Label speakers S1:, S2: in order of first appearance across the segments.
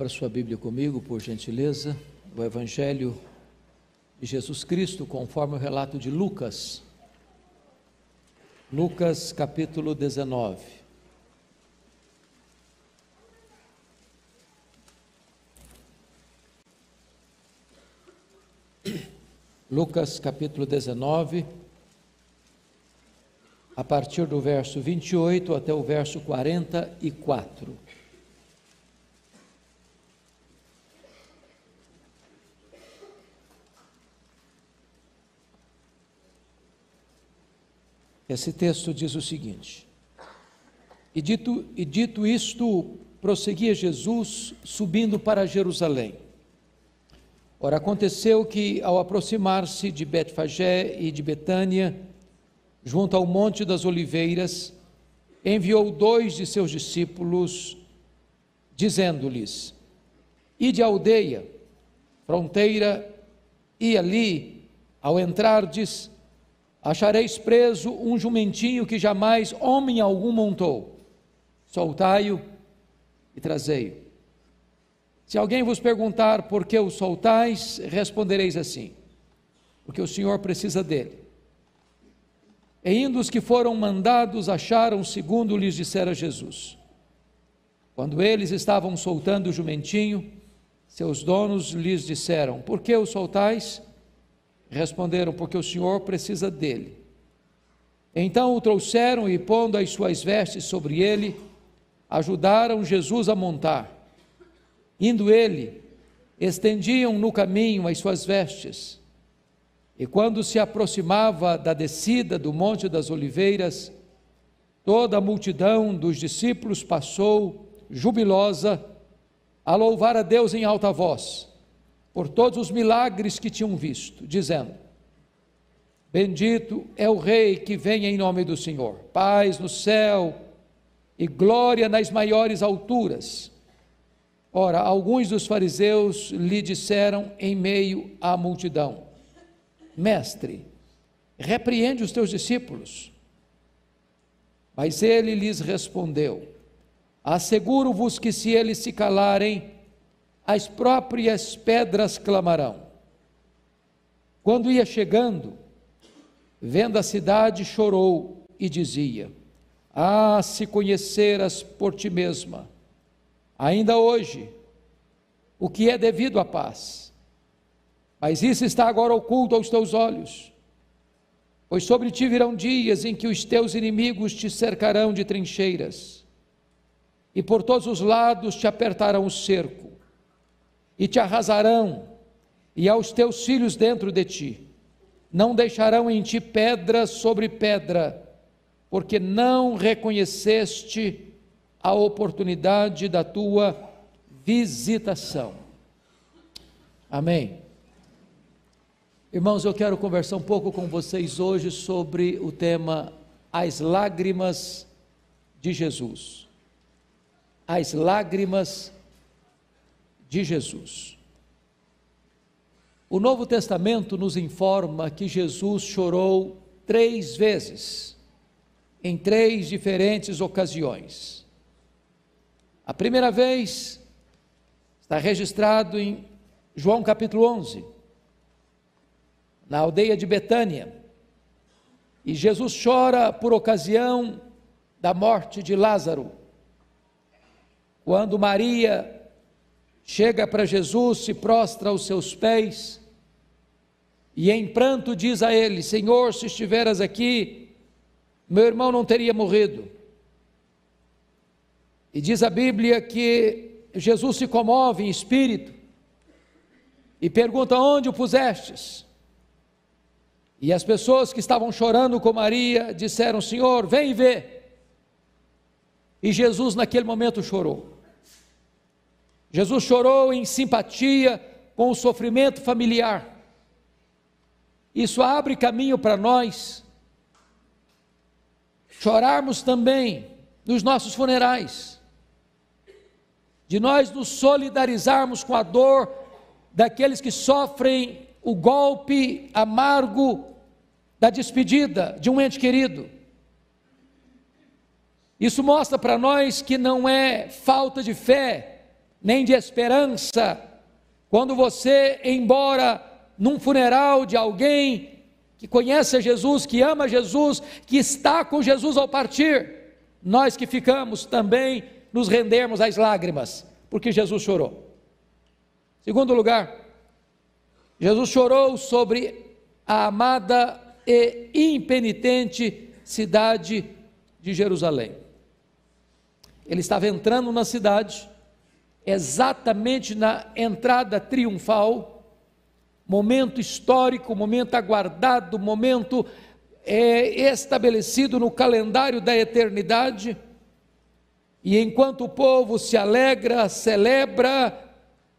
S1: Abra sua Bíblia comigo, por gentileza, o Evangelho de Jesus Cristo, conforme o relato de Lucas. Lucas capítulo 19. Lucas capítulo 19, a partir do verso 28 até o verso 44. Esse texto diz o seguinte: E dito isto, prosseguia Jesus, subindo para Jerusalém. Ora, aconteceu que, ao aproximar-se de Betfagé e de Betânia, junto ao Monte das Oliveiras, enviou 2 de seus discípulos, dizendo-lhes: Ide à aldeia, fronteira, e ali, ao entrardes, achareis preso um jumentinho que jamais homem algum montou. Soltai-o e trazei-o. Se alguém vos perguntar por que o soltais, respondereis assim: porque o Senhor precisa dele. E indo os que foram mandados, acharam segundo lhes dissera Jesus. Quando eles estavam soltando o jumentinho, seus donos lhes disseram: por que o soltais? Responderam: porque o Senhor precisa dele. Então o trouxeram e, pondo as suas vestes sobre ele, ajudaram Jesus a montar. Indo ele, estendiam no caminho as suas vestes. E quando se aproximava da descida do Monte das Oliveiras, toda a multidão dos discípulos passou, jubilosa, a louvar a Deus em alta voz, por todos os milagres que tinham visto, dizendo: bendito é o Rei que vem em nome do Senhor, paz no céu e glória nas maiores alturas. Ora, alguns dos fariseus lhe disseram em meio à multidão: Mestre, repreende os teus discípulos. Mas ele lhes respondeu: asseguro-vos que se eles se calarem, as próprias pedras clamarão. Quando ia chegando, vendo a cidade, chorou e dizia: ah, se conheceras por ti mesma, ainda hoje, o que é devido à paz, mas isso está agora oculto aos teus olhos, pois sobre ti virão dias em que os teus inimigos te cercarão de trincheiras, e por todos os lados te apertarão o cerco, e te arrasarão, e aos teus filhos dentro de ti, não deixarão em ti pedra sobre pedra, porque não reconheceste a oportunidade da tua visitação. Amém. Irmãos, eu quero conversar um pouco com vocês hoje sobre o tema As Lágrimas de Jesus. As Lágrimas de Jesus. O Novo Testamento nos informa que Jesus chorou 3 vezes, em 3 diferentes ocasiões. A primeira vez está registrado em João capítulo 11, na aldeia de Betânia, e Jesus chora por ocasião da morte de Lázaro. Quando Maria chega para Jesus, se prostra aos seus pés, e em pranto diz a ele: Senhor, se estiveras aqui, meu irmão não teria morrido. E diz a Bíblia que Jesus se comove em espírito, e pergunta: onde o pusestes? E as pessoas que estavam chorando com Maria disseram: Senhor, vem e vê. E Jesus naquele momento chorou. Jesus chorou em simpatia com o sofrimento familiar. Isso abre caminho para nós chorarmos também nos nossos funerais, de nós nos solidarizarmos com a dor daqueles que sofrem o golpe amargo da despedida de um ente querido. Isso mostra para nós que não é falta de fé nem de esperança, quando você, embora num funeral de alguém que conhece Jesus, que ama Jesus, que está com Jesus ao partir, nós que ficamos também nos rendermos às lágrimas, porque Jesus chorou. Segundo lugar, Jesus chorou sobre a amada e impenitente cidade de Jerusalém. Ele estava entrando na cidade, exatamente na entrada triunfal, momento histórico, momento aguardado, momento estabelecido no calendário da eternidade, e enquanto o povo se alegra, celebra,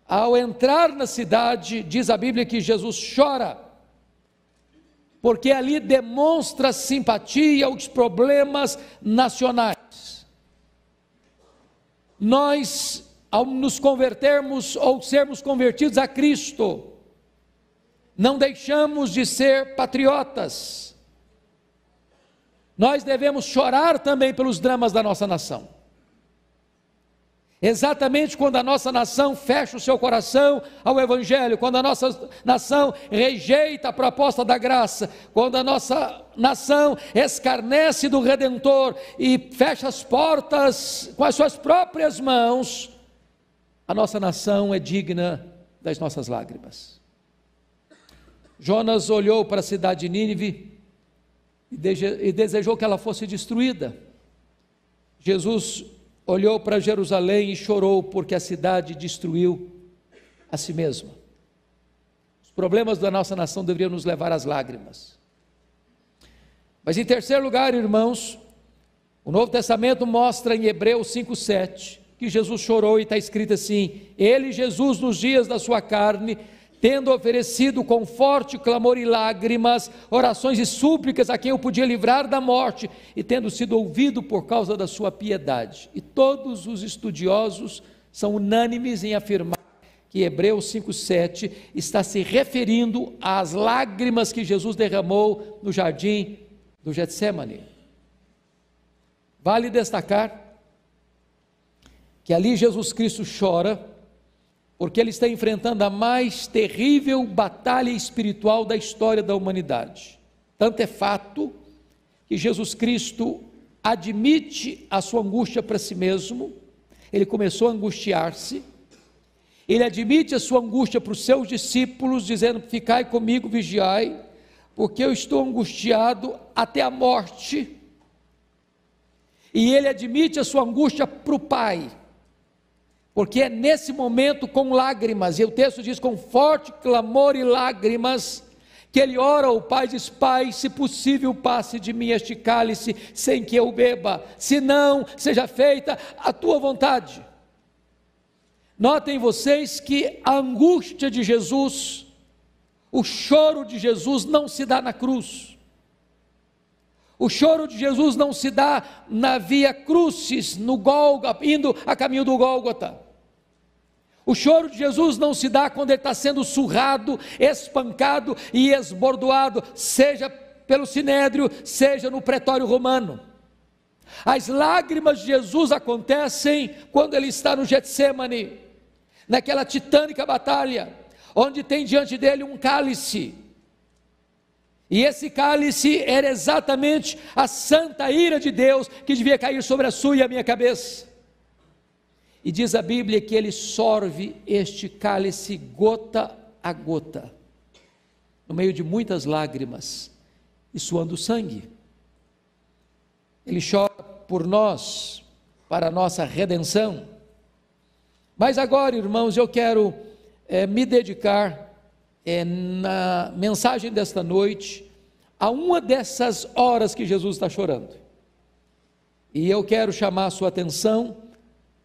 S1: ao entrar na cidade, diz a Bíblia que Jesus chora, porque ali demonstra simpatia aos problemas nacionais. Nós, ao nos convertermos ou sermos convertidos a Cristo, não deixamos de ser patriotas. Nós devemos chorar também pelos dramas da nossa nação. Exatamente quando a nossa nação fecha o seu coração ao Evangelho, quando a nossa nação rejeita a proposta da graça, quando a nossa nação escarnece do Redentor e fecha as portas com as suas próprias mãos, a nossa nação é digna das nossas lágrimas. Jonas olhou para a cidade de Nínive e desejou que ela fosse destruída. Jesus olhou para Jerusalém e chorou porque a cidade destruiu a si mesma. Os problemas da nossa nação deveriam nos levar às lágrimas. Mas em terceiro lugar, irmãos, o Novo Testamento mostra em Hebreus 5:7 que Jesus chorou, e está escrito assim: ele, Jesus, nos dias da sua carne, tendo oferecido com forte clamor e lágrimas, orações e súplicas a quem o podia livrar da morte, e tendo sido ouvido por causa da sua piedade. E todos os estudiosos são unânimes em afirmar que Hebreus 5:7 está se referindo às lágrimas que Jesus derramou no jardim do Getsêmani. Vale destacar que ali Jesus Cristo chora porque ele está enfrentando a mais terrível batalha espiritual da história da humanidade. Tanto é fato que Jesus Cristo admite a sua angústia para si mesmo, ele começou a angustiar-se, ele admite a sua angústia para os seus discípulos, dizendo: ficai comigo, vigiai, porque eu estou angustiado até a morte. E ele admite a sua angústia para o Pai, porque é nesse momento, com lágrimas, e o texto diz com forte clamor e lágrimas, que ele ora ao Pai e diz: Pai, se possível passe de mim este cálice sem que eu beba, se não, seja feita a tua vontade. Notem vocês que a angústia de Jesus, o choro de Jesus não se dá na cruz. O choro de Jesus não se dá na via crucis, no Gólgota, indo a caminho do Gólgota. O choro de Jesus não se dá quando ele está sendo surrado, espancado e esbordoado, seja pelo Sinédrio, seja no pretório romano. As lágrimas de Jesus acontecem quando ele está no Getsêmani, naquela titânica batalha, onde tem diante dele um cálice. E esse cálice era exatamente a santa ira de Deus que devia cair sobre a sua e a minha cabeça. E diz a Bíblia que ele sorve este cálice gota a gota, no meio de muitas lágrimas e suando sangue. Ele chora por nós, para a nossa redenção. Mas agora, irmãos, eu quero me dedicar na mensagem desta noite a uma dessas horas que Jesus está chorando. E eu quero chamar a sua atenção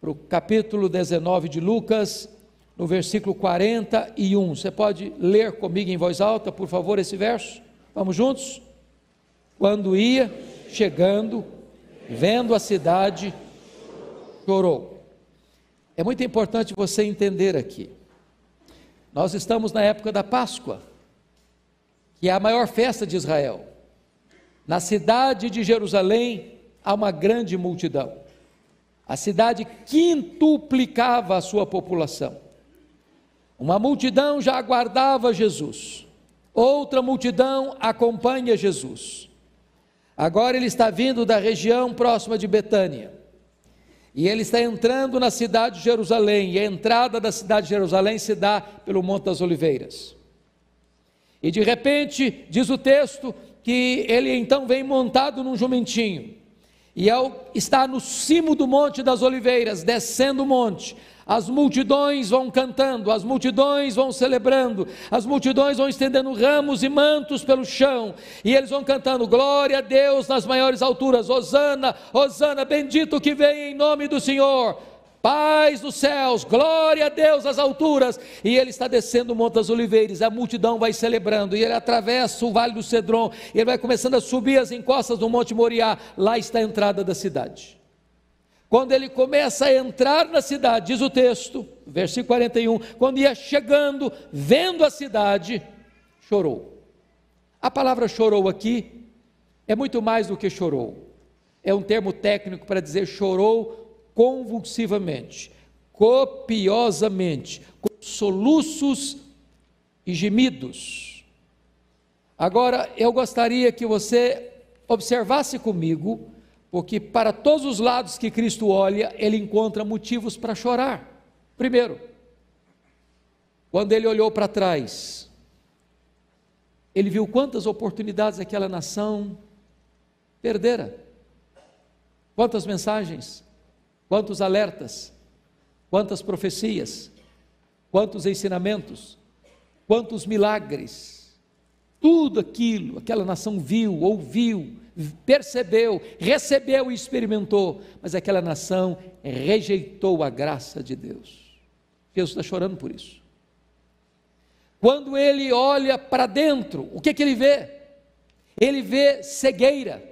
S1: para o capítulo 19 de Lucas, no versículo 41. Você pode ler comigo em voz alta, por favor, esse verso? Vamos juntos? Quando ia chegando, vendo a cidade, chorou. É muito importante você entender aqui. Nós estamos na época da Páscoa, que é a maior festa de Israel. Na cidade de Jerusalém há uma grande multidão. A cidade quintuplicava a sua população. Uma multidão já aguardava Jesus. Outra multidão acompanha Jesus. Agora ele está vindo da região próxima de Betânia. E ele está entrando na cidade de Jerusalém. E a entrada da cidade de Jerusalém se dá pelo Monte das Oliveiras. E de repente, diz o texto, que ele então vem montado num jumentinho. E ao estar no cimo do Monte das Oliveiras, descendo o monte, as multidões vão cantando, as multidões vão celebrando, as multidões vão estendendo ramos e mantos pelo chão, e eles vão cantando: glória a Deus nas maiores alturas, Hosana, Hosana, bendito que vem em nome do Senhor, paz nos céus, glória a Deus nas alturas. E ele está descendo o Monte das Oliveiras, a multidão vai celebrando, e ele atravessa o Vale do Cedron, e ele vai começando a subir as encostas do Monte Moriá. Lá está a entrada da cidade. Quando ele começa a entrar na cidade, diz o texto, versículo 41, quando ia chegando, vendo a cidade, chorou. A palavra chorou aqui é muito mais do que chorou, é um termo técnico para dizer chorou convulsivamente, copiosamente, com soluços e gemidos. Agora, eu gostaria que você observasse comigo, porque para todos os lados que Cristo olha, ele encontra motivos para chorar. Primeiro, quando ele olhou para trás, ele viu quantas oportunidades aquela nação perdera, quantas mensagens, quantos alertas, quantas profecias, quantos ensinamentos, quantos milagres, tudo aquilo, aquela nação viu, ouviu, percebeu, recebeu e experimentou, mas aquela nação rejeitou a graça de Deus. Jesus está chorando por isso. Quando ele olha para dentro, o que ele vê? Ele vê cegueira,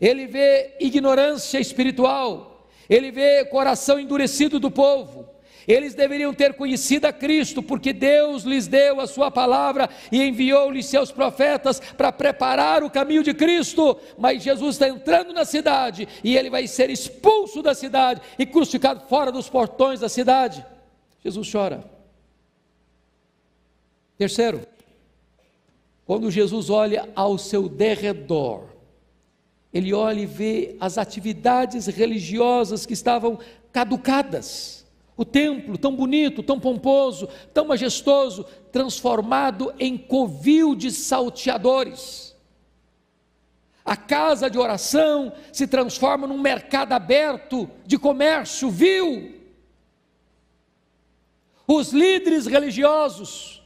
S1: ele vê ignorância espiritual, ele vê coração endurecido do povo. Eles deveriam ter conhecido a Cristo, porque Deus lhes deu a sua palavra e enviou-lhes seus profetas para preparar o caminho de Cristo, mas Jesus está entrando na cidade, e ele vai ser expulso da cidade e crucificado fora dos portões da cidade. Jesus chora. Terceiro, quando Jesus olha ao seu derredor, ele olha e vê as atividades religiosas que estavam caducadas. O templo tão bonito, tão pomposo, tão majestoso, transformado em covil de salteadores. A casa de oração se transforma num mercado aberto de comércio vil. Os líderes religiosos,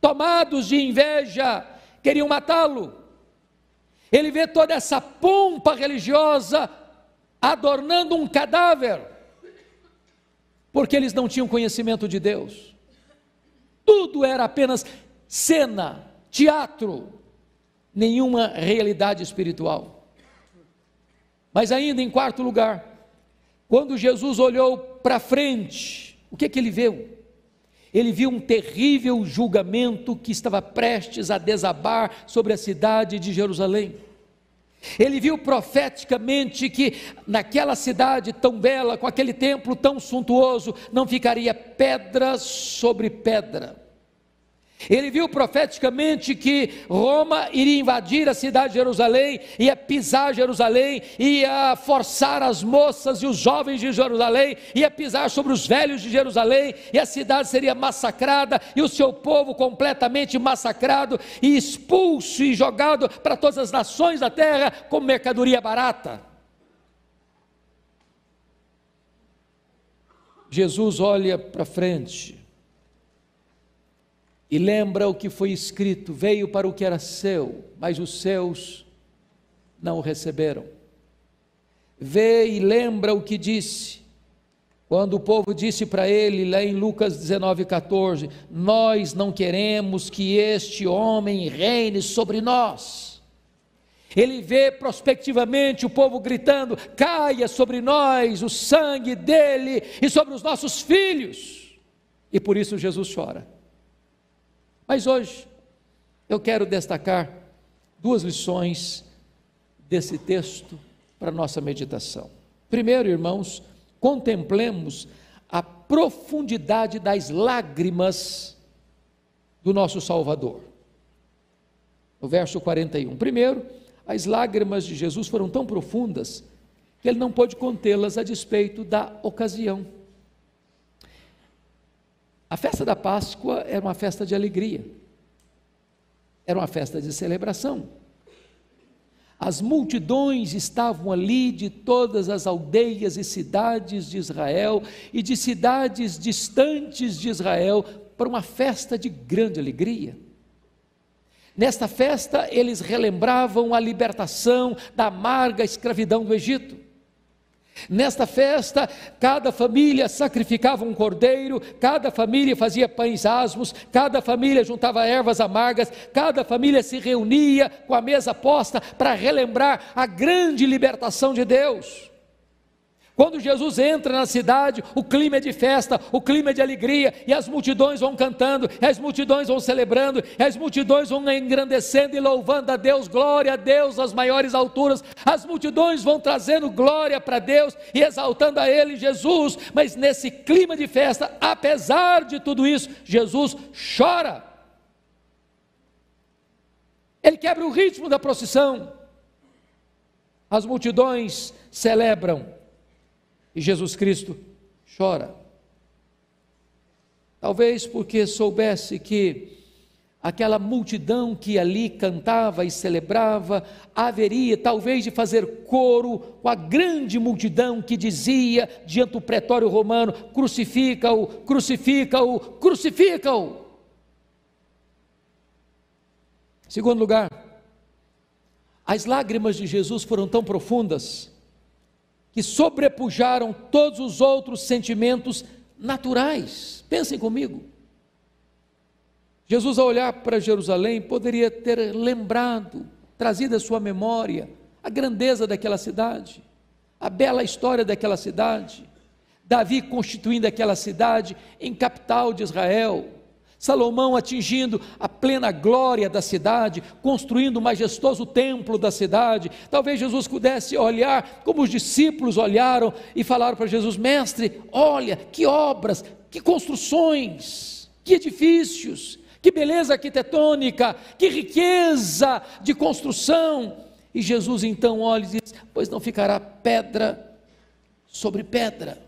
S1: tomados de inveja, queriam matá-lo. Ele vê toda essa pompa religiosa adornando um cadáver, porque eles não tinham conhecimento de Deus. Tudo era apenas cena, teatro, nenhuma realidade espiritual. Mas ainda em quarto lugar, quando Jesus olhou para frente, o que ele viu? Ele viu um terrível julgamento que estava prestes a desabar sobre a cidade de Jerusalém. Ele viu profeticamente que naquela cidade tão bela, com aquele templo tão suntuoso, não ficaria pedra sobre pedra. Ele viu profeticamente que Roma iria invadir a cidade de Jerusalém, ia pisar Jerusalém, ia forçar as moças e os jovens de Jerusalém, ia pisar sobre os velhos de Jerusalém, e a cidade seria massacrada, e o seu povo completamente massacrado, e expulso e jogado para todas as nações da terra como mercadoria barata. Jesus olha para frente e lembra o que foi escrito: veio para o que era seu, mas os seus não o receberam. Vê e lembra o que disse, quando o povo disse para ele, lá em Lucas 19,14, nós não queremos que este homem reine sobre nós. Ele vê prospectivamente o povo gritando: caia sobre nós o sangue dele e sobre os nossos filhos, e por isso Jesus chora. Mas hoje eu quero destacar duas lições desse texto para a nossa meditação. Primeiro, irmãos, contemplemos a profundidade das lágrimas do nosso Salvador. No verso 41, primeiro, as lágrimas de Jesus foram tão profundas que ele não pôde contê-las a despeito da ocasião. A festa da Páscoa era uma festa de alegria, era uma festa de celebração. As multidões estavam ali de todas as aldeias e cidades de Israel e de cidades distantes de Israel para uma festa de grande alegria. Nesta festa eles relembravam a libertação da amarga escravidão do Egito. Nesta festa, cada família sacrificava um cordeiro, cada família fazia pães asmos, cada família juntava ervas amargas, cada família se reunia com a mesa posta para relembrar a grande libertação de Deus. Quando Jesus entra na cidade, o clima é de festa, o clima é de alegria, e as multidões vão cantando, e as multidões vão celebrando, e as multidões vão engrandecendo e louvando a Deus, glória a Deus nas maiores alturas, as multidões vão trazendo glória para Deus e exaltando a Ele, Jesus. Mas nesse clima de festa, apesar de tudo isso, Jesus chora, Ele quebra o ritmo da procissão, as multidões celebram, e Jesus Cristo chora. Talvez porque soubesse que aquela multidão que ali cantava e celebrava haveria talvez de fazer coro com a grande multidão que dizia diante do pretório romano: crucifica-o, crucifica-o, crucifica-o. Segundo lugar, as lágrimas de Jesus foram tão profundas que sobrepujaram todos os outros sentimentos naturais. Pensem comigo. Jesus, ao olhar para Jerusalém, poderia ter lembrado, trazido à sua memória a grandeza daquela cidade, a bela história daquela cidade, Davi constituindo aquela cidade em capital de Israel, Salomão atingindo a plena glória da cidade, construindo o majestoso templo da cidade. Talvez Jesus pudesse olhar como os discípulos olharam e falaram para Jesus: mestre, olha que obras, que construções, que edifícios, que beleza arquitetônica, que riqueza de construção. E Jesus então olha e diz: pois não ficará pedra sobre pedra.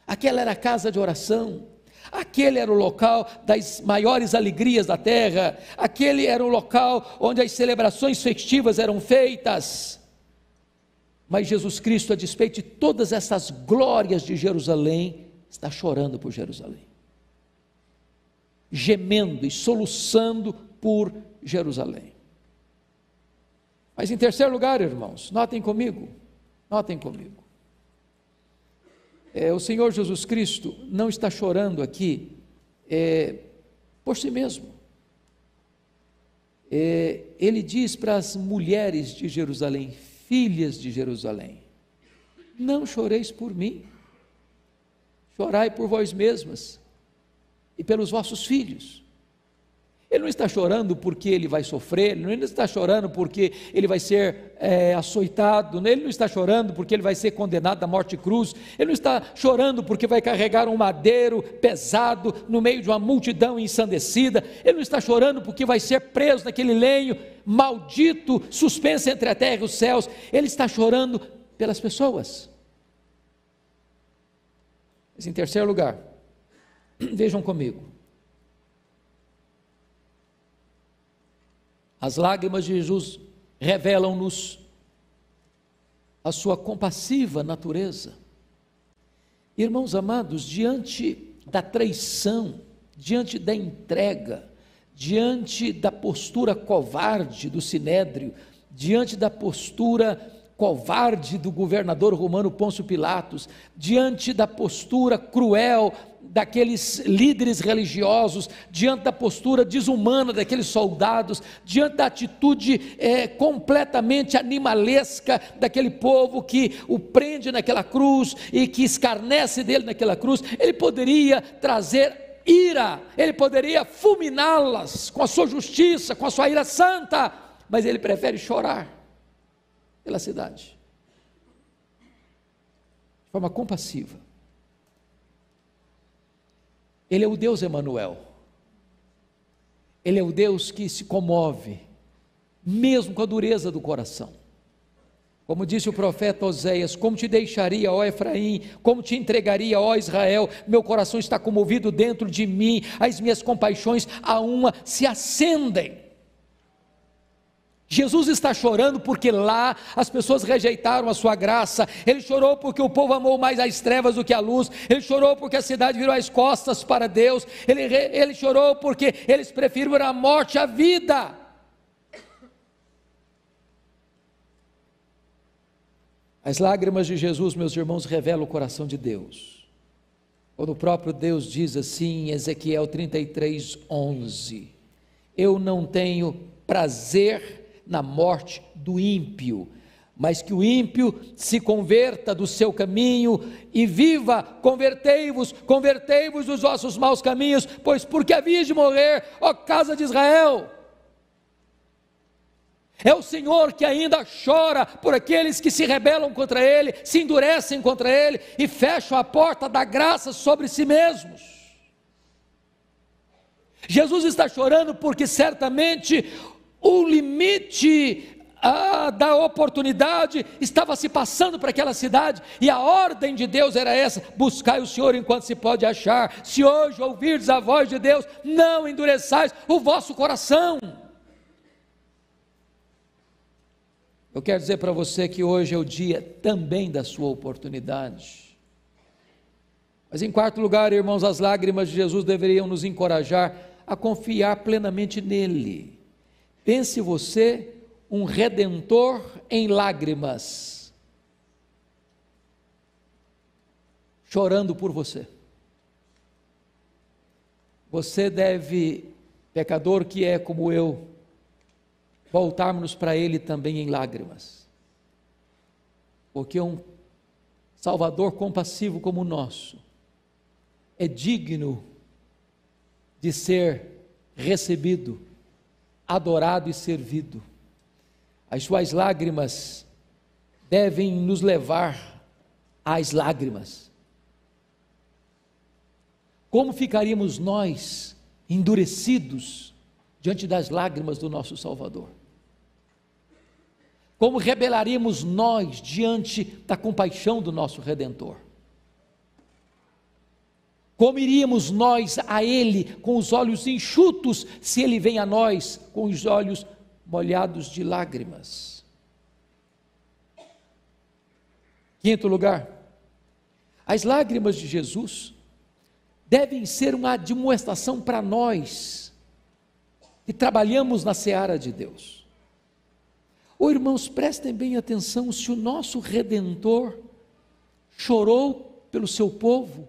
S1: Aquela era a casa de oração, aquele era o local das maiores alegrias da terra, aquele era o local onde as celebrações festivas eram feitas. Mas Jesus Cristo, a despeito de todas essas glórias de Jerusalém, está chorando por Jerusalém, gemendo e soluçando por Jerusalém. Mas em terceiro lugar, irmãos, notem comigo, o Senhor Jesus Cristo não está chorando aqui por si mesmo. Ele diz para as mulheres de Jerusalém, filhas de Jerusalém: não choreis por mim, chorai por vós mesmas e pelos vossos filhos. Ele não está chorando porque ele vai sofrer, ele não está chorando porque ele vai ser açoitado, ele não está chorando porque ele vai ser condenado à morte de cruz, ele não está chorando porque vai carregar um madeiro pesado no meio de uma multidão ensandecida, ele não está chorando porque vai ser preso naquele lenho maldito, suspenso entre a terra e os céus. Ele está chorando pelas pessoas. Mas em terceiro lugar, vejam comigo, as lágrimas de Jesus revelam-nos a sua compassiva natureza. Irmãos amados, diante da traição, diante da entrega, diante da postura covarde do Sinédrio, diante da postura covarde do governador romano Pôncio Pilatos, diante da postura cruel daqueles líderes religiosos, diante da postura desumana daqueles soldados, diante da atitude completamente animalesca daquele povo que o prende naquela cruz e que escarnece dele naquela cruz, ele poderia trazer ira, ele poderia fulminá-las com a sua justiça, com a sua ira santa, mas ele prefere chorar pela cidade. De forma compassiva. Ele é o Deus Emanuel. Ele é o Deus que se comove, mesmo com a dureza do coração. Como disse o profeta Oséias: como te deixaria, ó Efraim, como te entregaria, ó Israel, meu coração está comovido dentro de mim, as minhas compaixões a uma se acendem. Jesus está chorando porque lá as pessoas rejeitaram a sua graça. Ele chorou porque o povo amou mais as trevas do que a luz. Ele chorou porque a cidade virou as costas para Deus. Ele chorou porque eles preferiram a morte à vida. As lágrimas de Jesus, meus irmãos, revelam o coração de Deus. Quando o próprio Deus diz assim em Ezequiel 33:11: eu não tenho prazer na morte do ímpio, mas que o ímpio se converta do seu caminho e viva. Convertei-vos dos vossos maus caminhos, pois porque havias de morrer, ó casa de Israel. É o Senhor que ainda chora por aqueles que se rebelam contra Ele, se endurecem contra Ele e fecham a porta da graça sobre si mesmos. Jesus está chorando porque certamente o limite da oportunidade estava se passando para aquela cidade, e a ordem de Deus era essa: buscai o Senhor enquanto se pode achar. Se hoje ouvirdes a voz de Deus, não endureçais o vosso coração. Eu quero dizer para você que hoje é o dia também da sua oportunidade. Mas em quarto lugar, irmãos, as lágrimas de Jesus deveriam nos encorajar a confiar plenamente nele. Pense você um redentor em lágrimas, chorando por você. Você deve, pecador que é como eu, voltarmos para Ele também em lágrimas, porque um Salvador compassivo como o nosso é digno de ser recebido, adorado e servido. As suas lágrimas devem nos levar às lágrimas. Como ficaríamos nós endurecidos diante das lágrimas do nosso Salvador? Como rebelaríamos nós diante da compaixão do nosso Redentor? Como iríamos nós a Ele com os olhos enxutos, se Ele vem a nós com os olhos molhados de lágrimas? Quinto lugar, as lágrimas de Jesus devem ser uma admoestação para nós que trabalhamos na seara de Deus. Irmãos, prestem bem atenção: se o nosso Redentor chorou pelo seu povo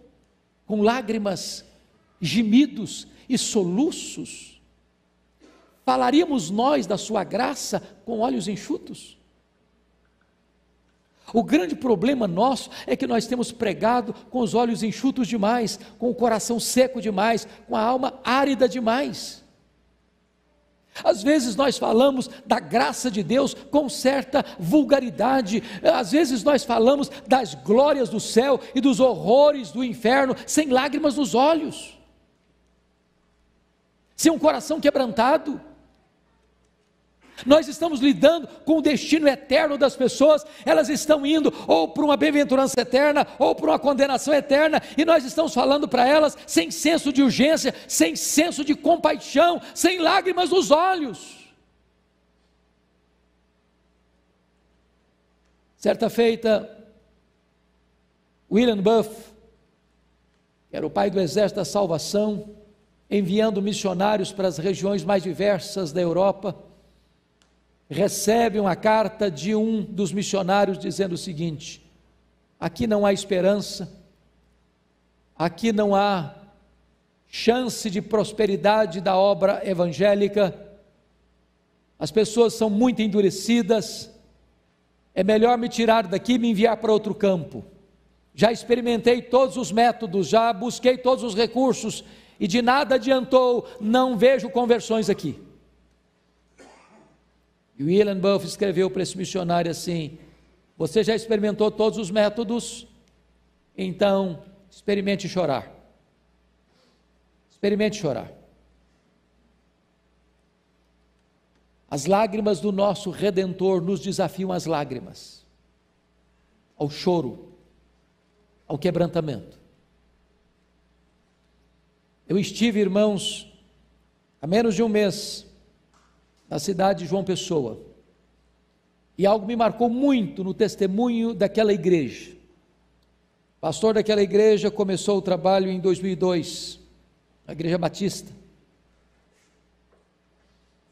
S1: com lágrimas, gemidos e soluços, falaríamos nós da sua graça com olhos enxutos? O grande problema nosso é que nós temos pregado com os olhos enxutos demais, com o coração seco demais, com a alma árida demais. Às vezes nós falamos da graça de Deus com certa vulgaridade, às vezes nós falamos das glórias do céu e dos horrores do inferno, sem lágrimas nos olhos, sem um coração quebrantado. Nós estamos lidando com o destino eterno das pessoas, elas estão indo ou para uma bem-aventurança eterna, ou para uma condenação eterna, e nós estamos falando para elas sem senso de urgência, sem senso de compaixão, sem lágrimas nos olhos. Certa feita, William Buff, que era o pai do Exército da Salvação, enviando missionários para as regiões mais diversas da Europa, recebe uma carta de um dos missionários dizendo o seguinte: aqui não há esperança, aqui não há chance de prosperidade da obra evangélica, as pessoas são muito endurecidas, é melhor me tirar daqui e me enviar para outro campo. Já experimentei todos os métodos, já busquei todos os recursos e de nada adiantou, não vejo conversões aqui. E William Buff escreveu para esse missionário assim: você já experimentou todos os métodos, então experimente chorar. Experimente chorar. As lágrimas do nosso Redentor nos desafiam às lágrimas, ao choro, ao quebrantamento. Eu estive, irmãos, há menos de um mês, na cidade de João Pessoa, e algo me marcou muito no testemunho daquela igreja. O pastor daquela igreja começou o trabalho em 2002, na Igreja Batista,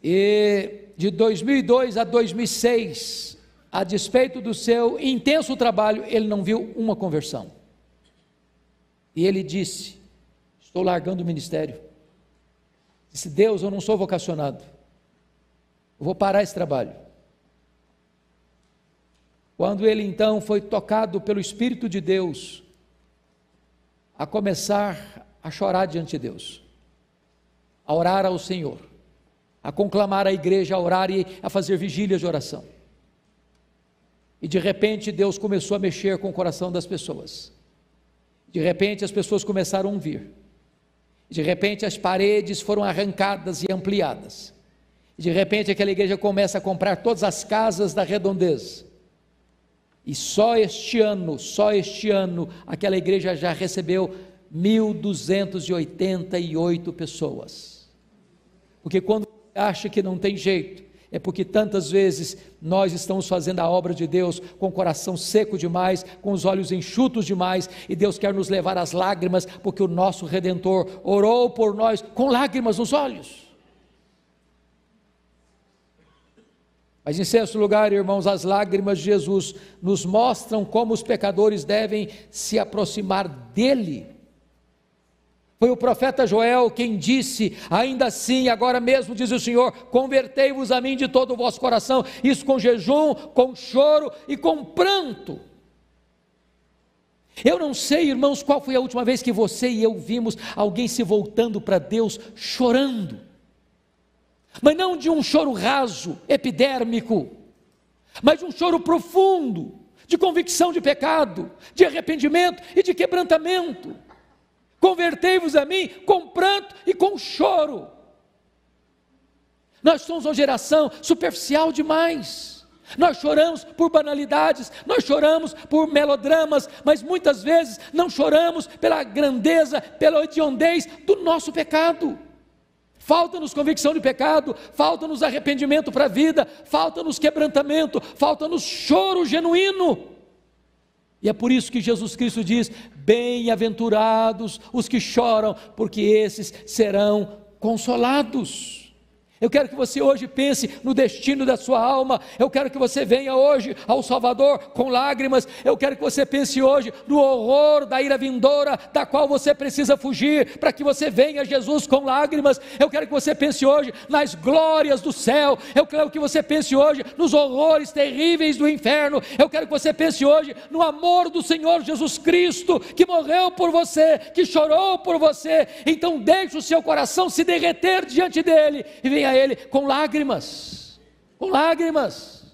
S1: e de 2002 a 2006, a despeito do seu intenso trabalho, ele não viu uma conversão, e ele disse: estou largando o ministério. Disse: Deus, eu não sou vocacionado, eu vou parar esse trabalho. Quando ele então foi tocado pelo Espírito de Deus, a começar a chorar diante de Deus, a orar ao Senhor, a conclamar a igreja a orar e a fazer vigílias de oração, e de repente Deus começou a mexer com o coração das pessoas, de repente as pessoas começaram a vir, de repente as paredes foram arrancadas e ampliadas, de repente aquela igreja começa a comprar todas as casas da redondeza, e só este ano, aquela igreja já recebeu 1.288 pessoas, porque quando você acha que não tem jeito, é porque tantas vezes nós estamos fazendo a obra de Deus com o coração seco demais, com os olhos enxutos demais, e Deus quer nos levar às lágrimas, porque o nosso Redentor orou por nós com lágrimas nos olhos. Mas em sexto lugar, irmãos, as lágrimas de Jesus nos mostram como os pecadores devem se aproximar dele. Foi o profeta Joel quem disse: ainda assim, agora mesmo diz o Senhor, convertei-vos a mim de todo o vosso coração, isso com jejum, com choro e com pranto. Eu não sei, irmãos, qual foi a última vez que você e eu vimos alguém se voltando para Deus chorando, mas não de um choro raso, epidérmico, mas de um choro profundo, de convicção de pecado, de arrependimento e de quebrantamento. Convertei-vos a mim com pranto e com choro. Nós somos uma geração superficial demais, nós choramos por banalidades, nós choramos por melodramas, mas muitas vezes não choramos pela grandeza, pela hediondez do nosso pecado. Falta-nos convicção de pecado, falta-nos arrependimento para a vida, falta-nos quebrantamento, falta-nos choro genuíno. E é por isso que Jesus Cristo diz: bem-aventurados os que choram, porque esses serão consolados. Eu quero que você hoje pense no destino da sua alma, eu quero que você venha hoje ao Salvador com lágrimas, eu quero que você pense hoje no horror da ira vindoura, da qual você precisa fugir, para que você venha a Jesus com lágrimas. Eu quero que você pense hoje nas glórias do céu, eu quero que você pense hoje nos horrores terríveis do inferno, eu quero que você pense hoje no amor do Senhor Jesus Cristo, que morreu por você, que chorou por você. Então deixe o seu coração se derreter diante dele, e venha a ele com lágrimas, com lágrimas.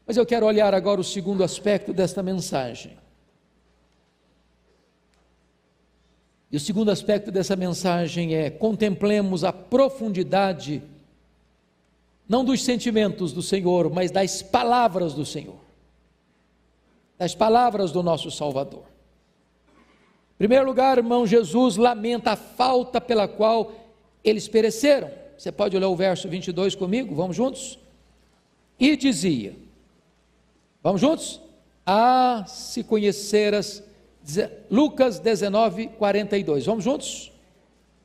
S1: Mas eu quero olhar agora o segundo aspecto desta mensagem. E o segundo aspecto dessa mensagem é: contemplemos a profundidade, não dos sentimentos do Senhor, mas das palavras do Senhor, das palavras do nosso Salvador. Em primeiro lugar, irmão, Jesus lamenta a falta pela qual eles pereceram. Você pode olhar o verso 22 comigo? Vamos juntos? E dizia, vamos juntos? Ah, se conheceras, Lucas 19, 42, vamos juntos?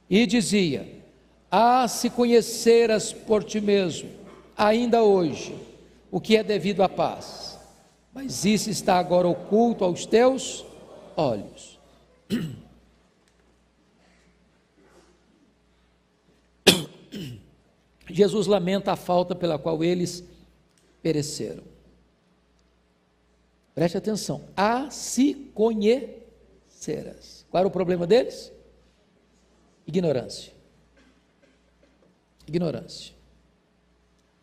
S1: E dizia, ah, se conheceras por ti mesmo, ainda hoje, o que é devido à paz, mas isso está agora oculto aos teus olhos. Jesus lamenta a falta pela qual eles pereceram. Preste atenção, a se conheceras. Qual era o problema deles? Ignorância. Ignorância.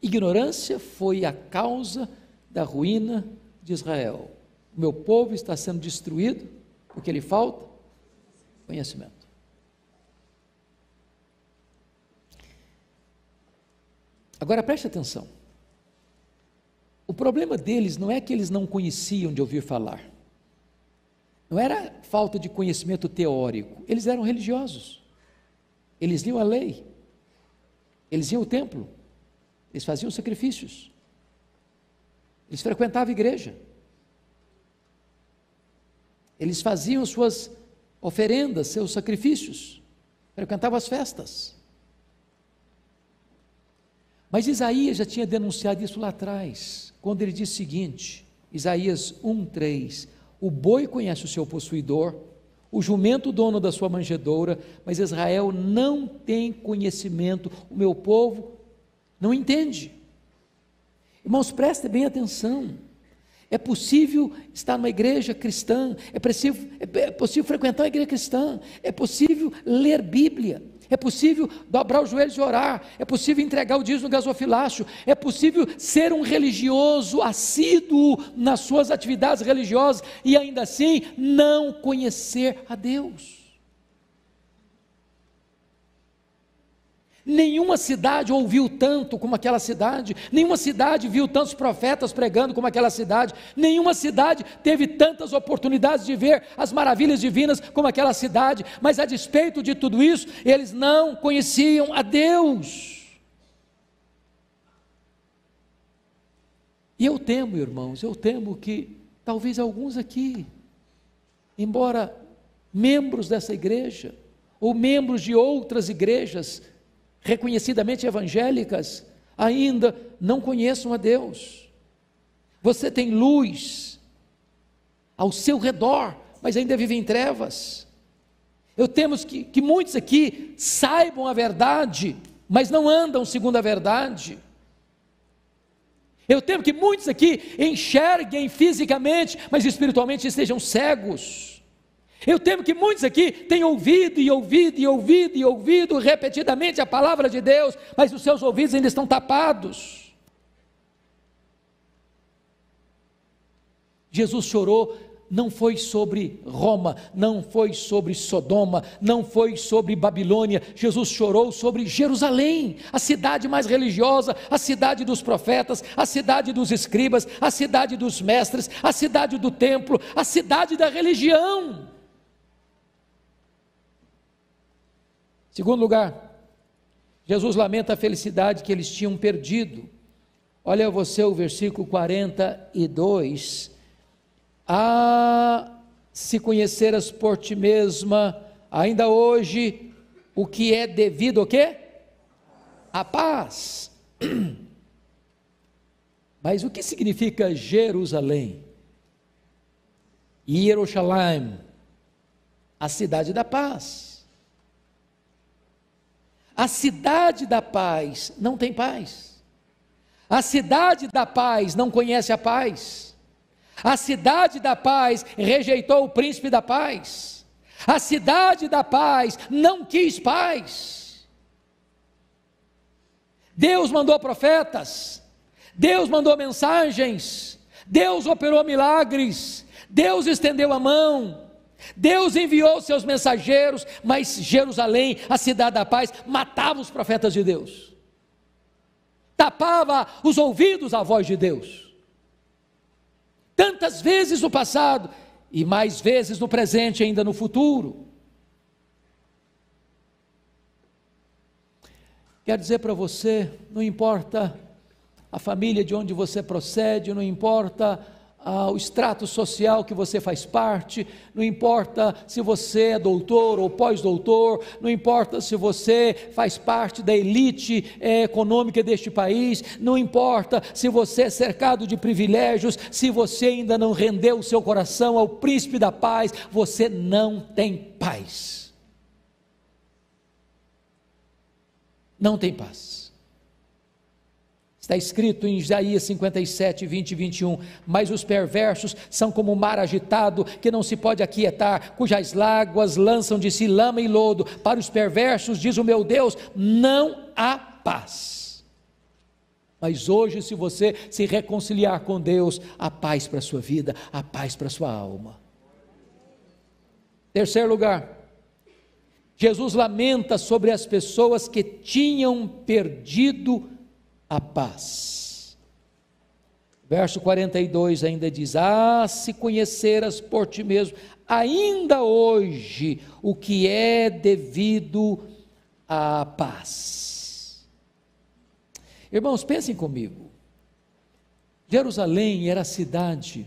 S1: Ignorância foi a causa da ruína de Israel. O meu povo está sendo destruído porque lhe falta conhecimento. Agora preste atenção. O problema deles não é que eles não conheciam de ouvir falar. Não era falta de conhecimento teórico. Eles eram religiosos. Eles liam a lei. Eles iam ao templo. Eles faziam sacrifícios. Eles frequentavam a igreja. Eles faziam suas oferendas, seus sacrifícios. Frequentavam as festas. Mas Isaías já tinha denunciado isso lá atrás, quando ele disse o seguinte, Isaías 1:3, o boi conhece o seu possuidor, o jumento o dono da sua manjedoura, mas Israel não tem conhecimento, o meu povo não entende. Irmãos, prestem bem atenção, é possível estar numa igreja cristã, é possível frequentar uma igreja cristã, é possível ler Bíblia, é possível dobrar os joelhos e orar, é possível entregar o dízimo no gasofilácio, é possível ser um religioso assíduo nas suas atividades religiosas e ainda assim não conhecer a Deus. Nenhuma cidade ouviu tanto como aquela cidade, nenhuma cidade viu tantos profetas pregando como aquela cidade, nenhuma cidade teve tantas oportunidades de ver as maravilhas divinas como aquela cidade, mas a despeito de tudo isso, eles não conheciam a Deus. E eu temo, irmãos, que talvez alguns aqui, embora membros dessa igreja, ou membros de outras igrejas, reconhecidamente evangélicas, ainda não conheçam a Deus. Você tem luz ao seu redor, mas ainda vive em trevas. Eu temo que muitos aqui saibam a verdade, mas não andam segundo a verdade. Eu temo que muitos aqui enxerguem fisicamente, mas espiritualmente estejam cegos. Eu temo que muitos aqui tenham ouvido repetidamente a palavra de Deus, mas os seus ouvidos ainda estão tapados. Jesus chorou, não foi sobre Roma, não foi sobre Sodoma, não foi sobre Babilônia, Jesus chorou sobre Jerusalém, a cidade mais religiosa, a cidade dos profetas, a cidade dos escribas, a cidade dos mestres, a cidade do templo, a cidade da religião. Segundo lugar, Jesus lamenta a felicidade que eles tinham perdido. Olha você o versículo 42. Se conheceras por ti mesma, ainda hoje, o que é devido ao quê? A paz. Mas o que significa Jerusalém? Jerusalém, a cidade da paz. A cidade da paz não tem paz. A cidade da paz não conhece a paz. A cidade da paz rejeitou o príncipe da paz. A cidade da paz não quis paz. Deus mandou profetas, Deus mandou mensagens, Deus operou milagres, Deus estendeu a mão, Deus enviou seus mensageiros, mas Jerusalém, a cidade da paz, matava os profetas de Deus, tapava os ouvidos à voz de Deus, tantas vezes no passado, e mais vezes no presente e ainda no futuro. Quero dizer para você, não importa a família de onde você procede, não importa o extrato social que você faz parte, não importa se você é doutor ou pós-doutor, não importa se você faz parte da elite econômica deste país, não importa se você é cercado de privilégios, se você ainda não rendeu o seu coração ao príncipe da paz, você não tem paz. Não tem paz. Está escrito em Isaías 57, 20 e 21, mas os perversos são como o mar agitado, que não se pode aquietar, cujas águas lançam de si lama e lodo. Para os perversos, diz o meu Deus, não há paz. Mas hoje, se você se reconciliar com Deus, há paz para a sua vida, há paz para a sua alma. Terceiro lugar, Jesus lamenta sobre as pessoas que tinham perdido a paz. Verso 42 ainda diz: se conheceras por ti mesmo, ainda hoje, o que é devido à paz. Irmãos, pensem comigo. Jerusalém era a cidade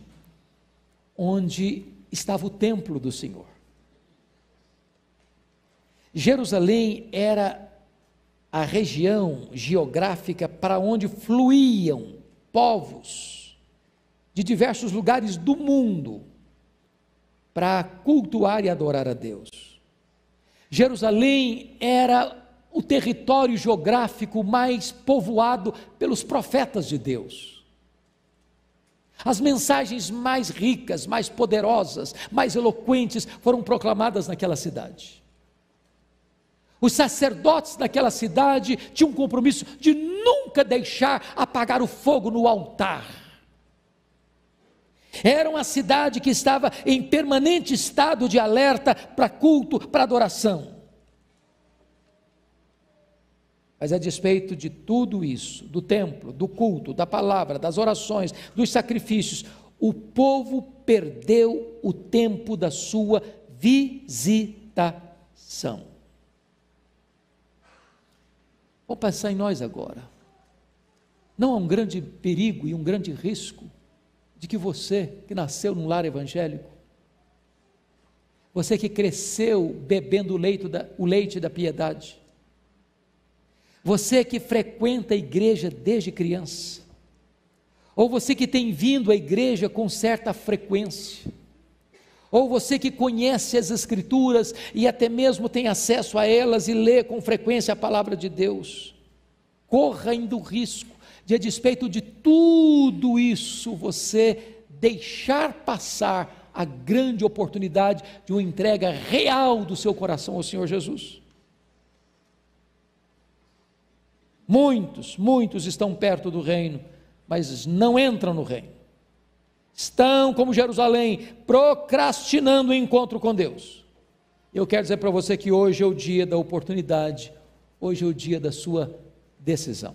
S1: onde estava o templo do Senhor. Jerusalém era a região geográfica para onde fluíam povos de diversos lugares do mundo para cultuar e adorar a Deus. Jerusalém era o território geográfico mais povoado pelos profetas de Deus. As mensagens mais ricas, mais poderosas, mais eloquentes foram proclamadas naquela cidade. Os sacerdotes daquela cidade tinham um compromisso de nunca deixar apagar o fogo no altar. Era uma cidade que estava em permanente estado de alerta para culto, para adoração. Mas a despeito de tudo isso, do templo, do culto, da palavra, das orações, dos sacrifícios, o povo perdeu o tempo da sua visitação. Vou pensar em nós agora. Não há um grande perigo e um grande risco de que você, que nasceu num lar evangélico, você que cresceu bebendo o leite da piedade, você que frequenta a igreja desde criança, ou você que tem vindo à igreja com certa frequência, ou você que conhece as Escrituras e até mesmo tem acesso a elas e lê com frequência a palavra de Deus, corra ainda o risco de, a despeito de tudo isso, você deixar passar a grande oportunidade de uma entrega real do seu coração ao Senhor Jesus. Muitos estão perto do reino, mas não entram no reino. Estão como Jerusalém, procrastinando o encontro com Deus. Eu quero dizer para você que hoje é o dia da oportunidade, hoje é o dia da sua decisão.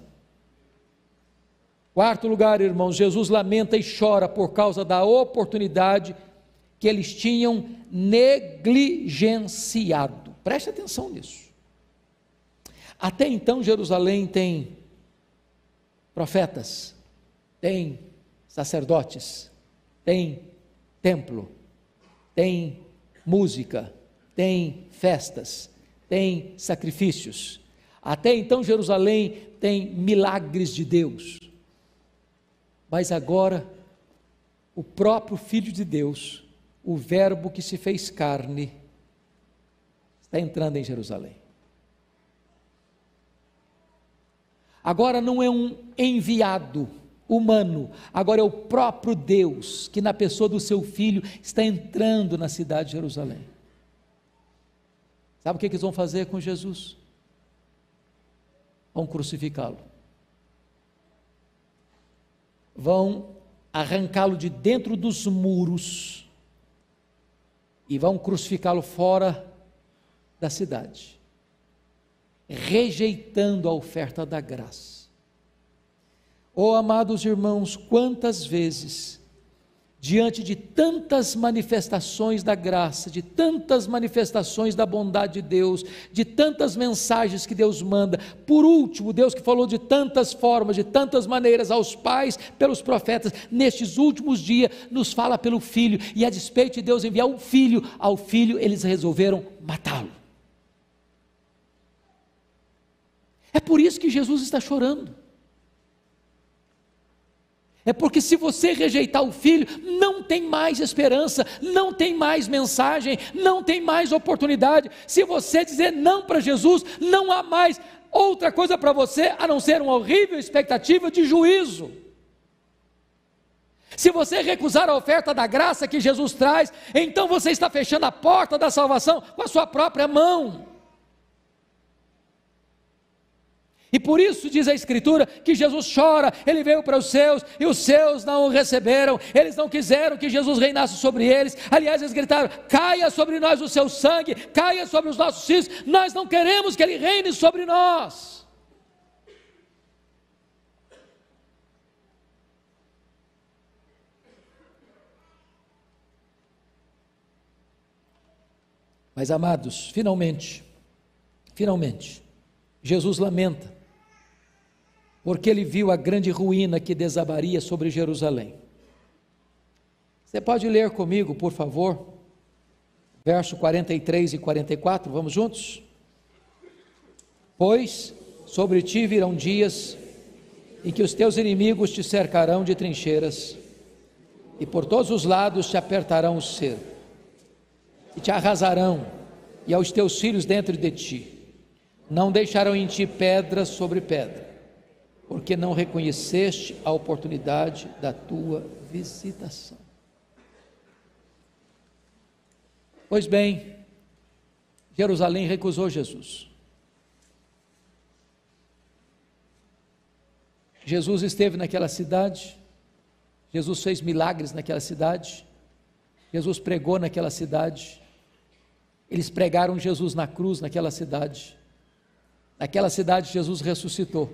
S1: Quarto lugar, irmãos, Jesus lamenta e chora por causa da oportunidade que eles tinham negligenciado. Preste atenção nisso. Até então Jerusalém tem profetas, tem sacerdotes, tem templo, tem música, tem festas, tem sacrifícios. Até então Jerusalém tem milagres de Deus. Mas agora, o próprio Filho de Deus, o Verbo que se fez carne, está entrando em Jerusalém. Agora não é um enviado humano, agora é o próprio Deus, que na pessoa do seu Filho está entrando na cidade de Jerusalém. Sabe o que eles vão fazer com Jesus? Vão crucificá-lo. Vão arrancá-lo de dentro dos muros e vão crucificá-lo fora da cidade, rejeitando a oferta da graça. Oh, amados irmãos, quantas vezes, diante de tantas manifestações da graça, de tantas manifestações da bondade de Deus, de tantas mensagens que Deus manda, por último, Deus que falou de tantas formas, de tantas maneiras aos pais, pelos profetas, nestes últimos dias, nos fala pelo Filho, e a despeito de Deus enviar um filho, ao Filho eles resolveram matá-lo. É por isso que Jesus está chorando. É porque se você rejeitar o Filho, não tem mais esperança, não tem mais mensagem, não tem mais oportunidade. Se você dizer não para Jesus, não há mais outra coisa para você, a não ser uma horrível expectativa de juízo. Se você recusar a oferta da graça que Jesus traz, então você está fechando a porta da salvação com a sua própria mão. E por isso diz a Escritura que Jesus chora, ele veio para os seus e os seus não o receberam, eles não quiseram que Jesus reinasse sobre eles. Aliás, eles gritaram: caia sobre nós o seu sangue, caia sobre os nossos filhos, nós não queremos que ele reine sobre nós. Mas amados, finalmente, Jesus lamenta, porque ele viu a grande ruína que desabaria sobre Jerusalém. Você pode ler comigo, por favor, verso 43 e 44, vamos juntos? Pois sobre ti virão dias em que os teus inimigos te cercarão de trincheiras, e por todos os lados te apertarão o cerco, e te arrasarão, e aos teus filhos dentro de ti. Não deixarão em ti pedra sobre pedra, porque não reconheceste a oportunidade da tua visitação. Pois bem, Jerusalém recusou Jesus. Jesus esteve naquela cidade, Jesus fez milagres naquela cidade, Jesus pregou naquela cidade, eles pregaram Jesus na cruz naquela cidade Jesus ressuscitou.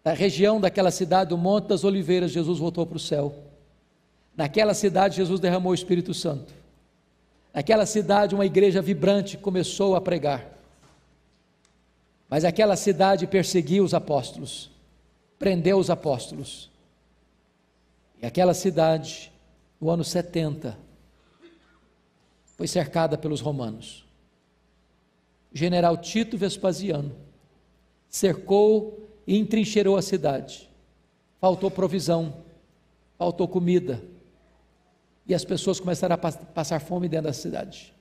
S1: Na região daquela cidade, do Monte das Oliveiras, Jesus voltou para o céu. Naquela cidade Jesus derramou o Espírito Santo. Naquela cidade uma igreja vibrante começou a pregar. Mas aquela cidade perseguiu os apóstolos, prendeu os apóstolos. E aquela cidade, no ano 70, foi cercada pelos romanos. O general Tito Vespasiano cercou e entrincheirou a cidade. Faltou provisão, faltou comida, e as pessoas começaram a passar fome dentro da cidade.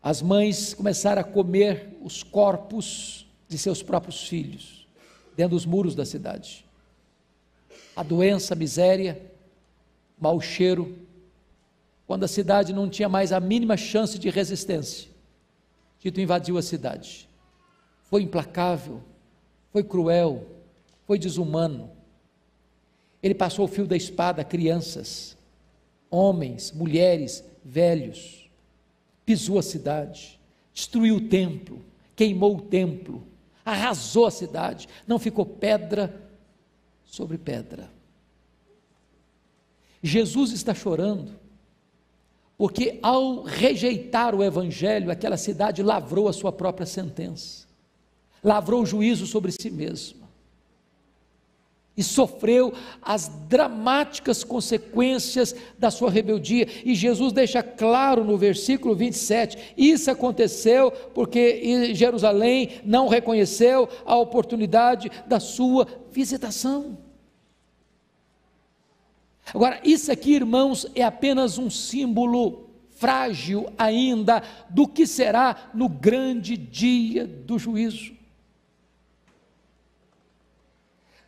S1: As mães começaram a comer os corpos de seus próprios filhos, dentro dos muros da cidade. A doença, a miséria, o mau cheiro. Quando a cidade não tinha mais a mínima chance de resistência, Tito invadiu a cidade. Foi implacável, foi cruel, foi desumano. Ele passou o fio da espada a crianças, homens, mulheres, velhos. Pisou a cidade, destruiu o templo, queimou o templo, arrasou a cidade, não ficou pedra sobre pedra. Jesus está chorando, porque ao rejeitar o Evangelho, aquela cidade lavrou a sua própria sentença, lavrou o juízo sobre si mesma, e sofreu as dramáticas consequências da sua rebeldia. E Jesus deixa claro no versículo 27, isso aconteceu porque Jerusalém não reconheceu a oportunidade da sua visitação. Agora, isso aqui, irmãos, é apenas um símbolo frágil ainda do que será no grande dia do juízo,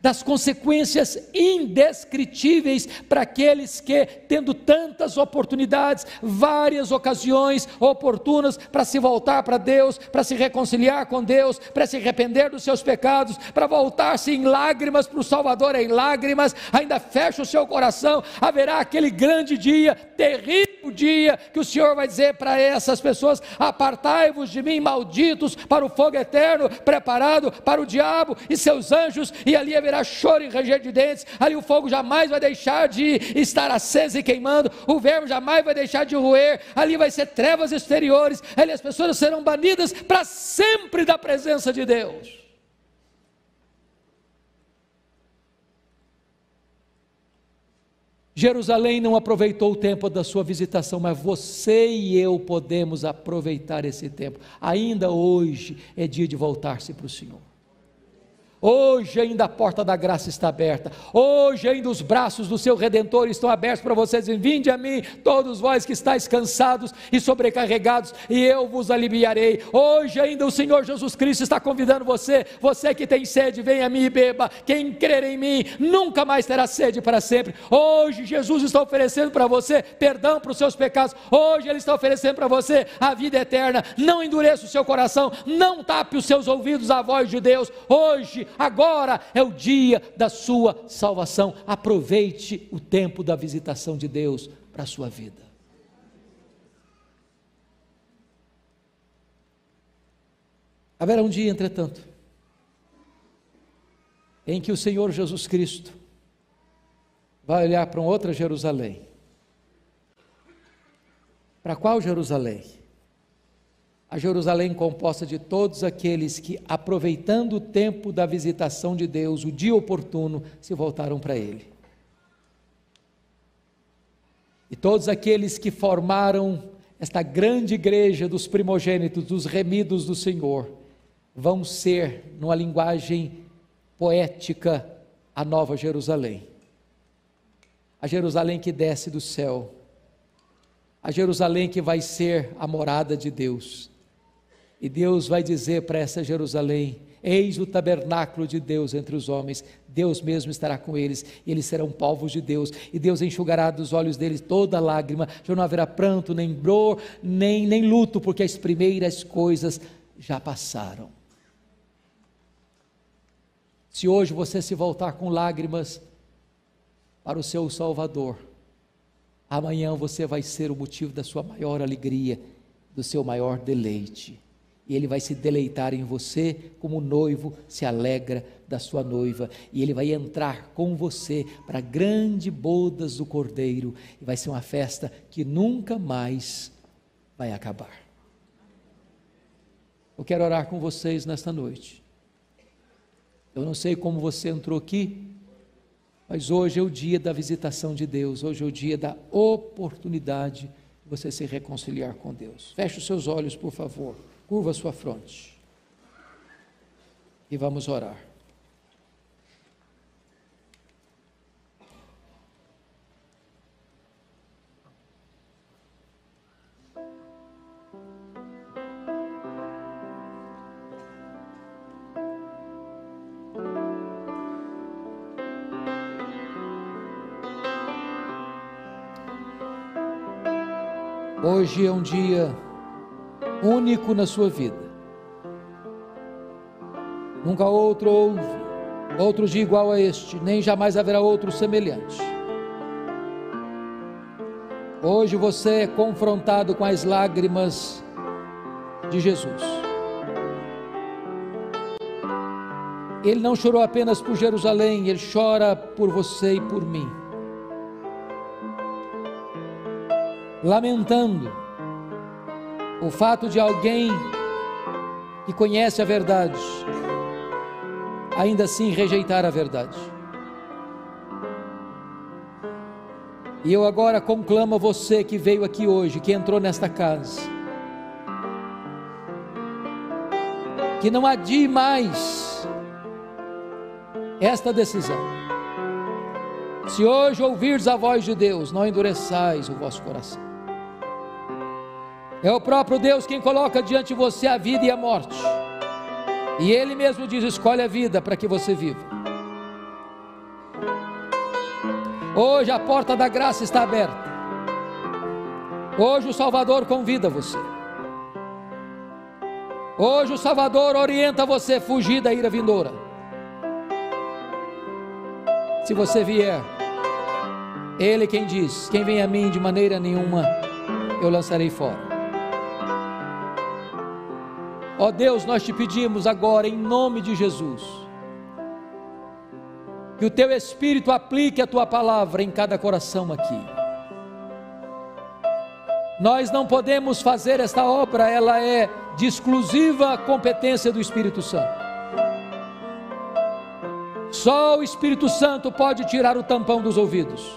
S1: das consequências indescritíveis para aqueles que, tendo tantas oportunidades, várias ocasiões oportunas para se voltar para Deus, para se reconciliar com Deus, para se arrepender dos seus pecados, para voltar-se em lágrimas para o Salvador, em lágrimas, ainda fecha o seu coração. Haverá aquele grande dia, terrível dia, que o Senhor vai dizer para essas pessoas: apartai-vos de mim, malditos, para o fogo eterno, preparado para o diabo e seus anjos. E ali haverá choro e ranger de dentes. Ali o fogo jamais vai deixar de estar aceso e queimando, o verme jamais vai deixar de roer. Ali vai ser trevas exteriores, ali as pessoas serão banidas para sempre da presença de Deus. Jerusalém não aproveitou o tempo da sua visitação, mas você e eu podemos aproveitar esse tempo. Ainda hoje é dia de voltar-se para o Senhor. Hoje ainda a porta da graça está aberta, hoje ainda os braços do seu Redentor estão abertos para vocês. Vinde a mim, todos vós que estáis cansados e sobrecarregados, e eu vos aliviarei. Hoje ainda o Senhor Jesus Cristo está convidando você, você que tem sede, venha a mim e beba. Quem crer em mim nunca mais terá sede para sempre. Hoje Jesus está oferecendo para você perdão para os seus pecados, hoje Ele está oferecendo para você a vida eterna. Não endureça o seu coração, não tape os seus ouvidos à voz de Deus. Hoje, agora é o dia da sua salvação. Aproveite o tempo da visitação de Deus para a sua vida. Haverá um dia, entretanto, em que o Senhor Jesus Cristo vai olhar para uma outra Jerusalém. Para qual Jerusalém? A Jerusalém composta de todos aqueles que, aproveitando o tempo da visitação de Deus, o dia oportuno, se voltaram para Ele. E todos aqueles que formaram esta grande igreja dos primogênitos, dos remidos do Senhor, vão ser, numa linguagem poética, a nova Jerusalém. A Jerusalém que desce do céu, a Jerusalém que vai ser a morada de Deus. E Deus vai dizer para essa Jerusalém: eis o tabernáculo de Deus entre os homens, Deus mesmo estará com eles, e eles serão povos de Deus, e Deus enxugará dos olhos deles toda lágrima, já não haverá pranto, nem dor, nem luto, porque as primeiras coisas já passaram. Se hoje você se voltar com lágrimas para o seu Salvador, amanhã você vai ser o motivo da sua maior alegria, do seu maior deleite. E Ele vai se deleitar em você como o noivo se alegra da sua noiva. E Ele vai entrar com você para grandes bodas do Cordeiro. E vai ser uma festa que nunca mais vai acabar. Eu quero orar com vocês nesta noite. Eu não sei como você entrou aqui, mas hoje é o dia da visitação de Deus. Hoje é o dia da oportunidade de você se reconciliar com Deus. Feche os seus olhos, por favor. Curva a sua fronte e vamos orar. Hoje é um dia único na sua vida. Nunca outro houve, outro dia igual a este, nem jamais haverá outro semelhante. Hoje você é confrontado com as lágrimas de Jesus. Ele não chorou apenas por Jerusalém, Ele chora por você e por mim, lamentando o fato de alguém que conhece a verdade, ainda assim rejeitar a verdade. E eu agora conclamo a você que veio aqui hoje, que entrou nesta casa, que não adie mais esta decisão. Se hoje ouvires a voz de Deus, não endureçais o vosso coração. É o próprio Deus quem coloca diante de você a vida e a morte, e Ele mesmo diz: escolhe a vida para que você viva. Hoje a porta da graça está aberta. Hoje o Salvador convida você. Hoje o Salvador orienta você a fugir da ira vindoura. Se você vier, Ele quem diz: quem vem a mim, de maneira nenhuma eu lançarei fora. Ó Deus, nós te pedimos agora, em nome de Jesus, que o Teu Espírito aplique a Tua palavra em cada coração aqui. Nós não podemos fazer esta obra, ela é de exclusiva competência do Espírito Santo. Só o Espírito Santo pode tirar o tampão dos ouvidos.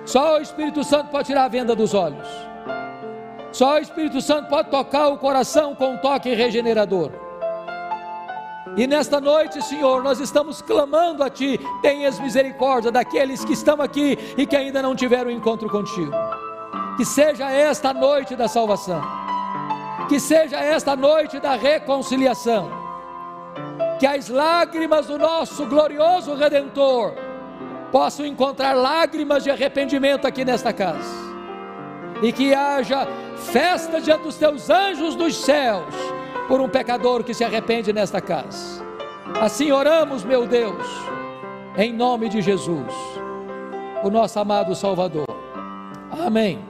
S1: Só o Espírito Santo pode tirar a venda dos olhos. Só o Espírito Santo pode tocar o coração com um toque regenerador. E nesta noite, Senhor, nós estamos clamando a Ti, tenhas misericórdia daqueles que estão aqui e que ainda não tiveram encontro contigo. Que seja esta a noite da salvação, que seja esta a noite da reconciliação, que as lágrimas do nosso glorioso Redentor possam encontrar lágrimas de arrependimento aqui nesta casa, e que haja festa diante dos Teus anjos dos céus, por um pecador que se arrepende nesta casa. Assim oramos, meu Deus, em nome de Jesus, o nosso amado Salvador. Amém.